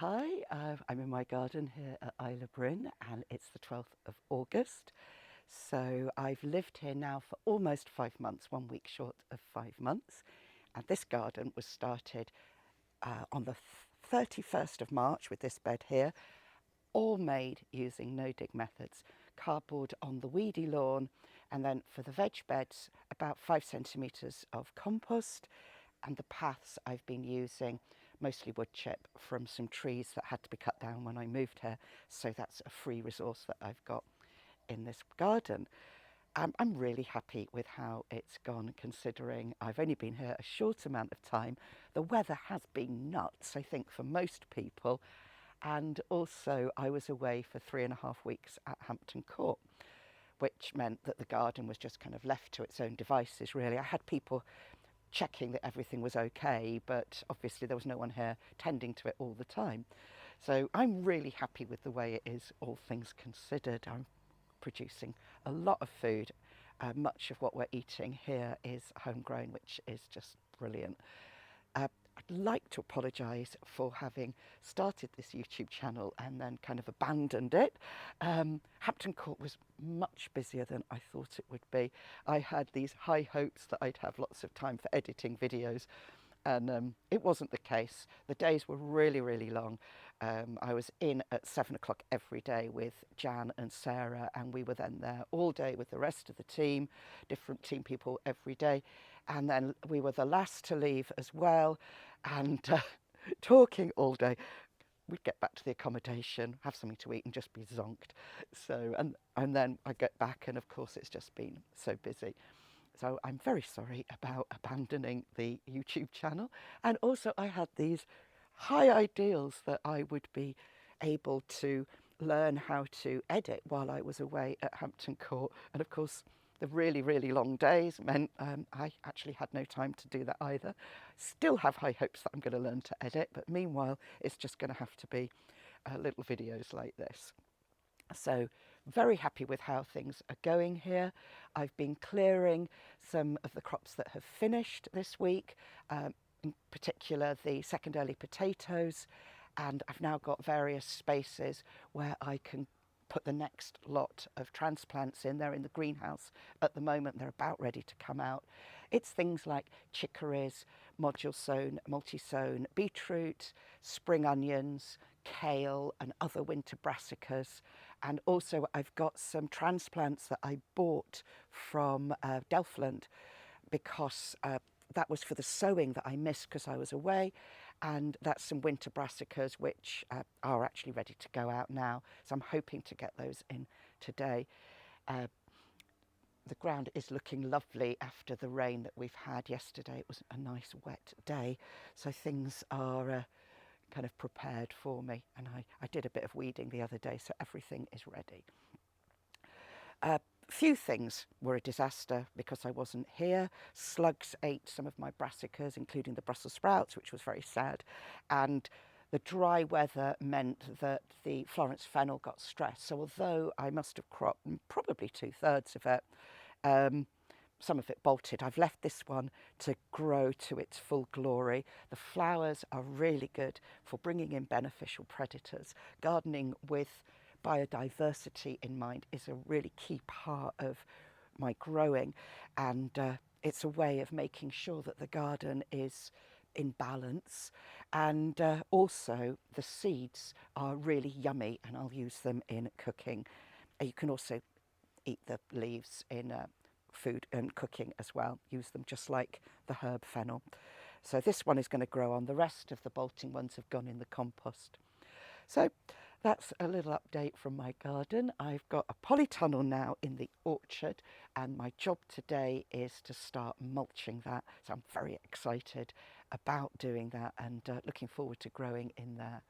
Hi, I'm in my garden here at Isle of Bryn and it's the 12th of August. So I've lived here now for almost 5 months, 1 week short of 5 months. And this garden was started on the 31st of March with this bed here, all made using no-dig methods. Cardboard on the weedy lawn, and then for the veg beds, about 5 centimetres of compost, and the paths I've been using mostly wood chip from some trees that had to be cut down when I moved here, so that's a free resource that I've got in this garden. I'm really happy with how it's gone, considering I've only been here a short amount of time. The weather has been nuts, I think, for most people, and also I was away for 3.5 weeks at Hampton Court, which meant that the garden was just kind of left to its own devices, really. I had people checking that everything was okay, but obviously there was no one here tending to it all the time. So I'm really happy with the way it is, all things considered. I'm producing a lot of food. Much of what we're eating here is homegrown, which is just brilliant. I'd like to apologise for having started this YouTube channel and then kind of abandoned it. Hampton Court was much busier than I thought it would be. I had these high hopes that I'd have lots of time for editing videos, and it wasn't the case. The days were really, really long. I was in at 7 o'clock every day with Jan and Sarah, and we were then there all day with the rest of the team, different team people every day. And then we were the last to leave as well, and talking all day. We'd get back to the accommodation, have something to eat and just be zonked. So, and then I get back and of course it's just been so busy. So I'm very sorry about abandoning the YouTube channel. And also I had these high ideals that I would be able to learn how to edit while I was away at Hampton Court. And of course, the really, really long days meant I actually had no time to do that either. Still have high hopes that I'm going to learn to edit, but meanwhile, it's just going to have to be little videos like this. So very happy with how things are going here. I've been clearing some of the crops that have finished this week, in particular the second early potatoes, and I've now got various spaces where I can put the next lot of transplants in. They're in the greenhouse at the moment. They're about ready to come out. It's things like chicories, module sown, multi-sown beetroot, spring onions, kale and other winter brassicas. And also I've got some transplants that I bought from Delftland because that was for the sowing that I missed because I was away, and that's some winter brassicas which are actually ready to go out now, so I'm hoping to get those in today. The ground is looking lovely after the rain that we've had yesterday. It was a nice wet day, so things are kind of prepared for me, and I did a bit of weeding the other day, so everything is ready. Few things were a disaster because I wasn't here. Slugs ate some of my brassicas, including the Brussels sprouts, which was very sad. And the dry weather meant that the Florence fennel got stressed. So although I must have cropped probably 2/3 of it, some of it bolted. I've left this one to grow to its full glory. The flowers are really good for bringing in beneficial predators. Gardening with biodiversity in mind is a really key part of my growing, and it's a way of making sure that the garden is in balance, and also the seeds are really yummy and I'll use them in cooking. You can also eat the leaves in food and cooking as well, use them just like the herb fennel. So this one is going to grow on. The rest of the bolting ones have gone in the compost. So that's a little update from my garden. I've got a polytunnel now in the orchard, and my job today is to start mulching that. So I'm very excited about doing that and looking forward to growing in there.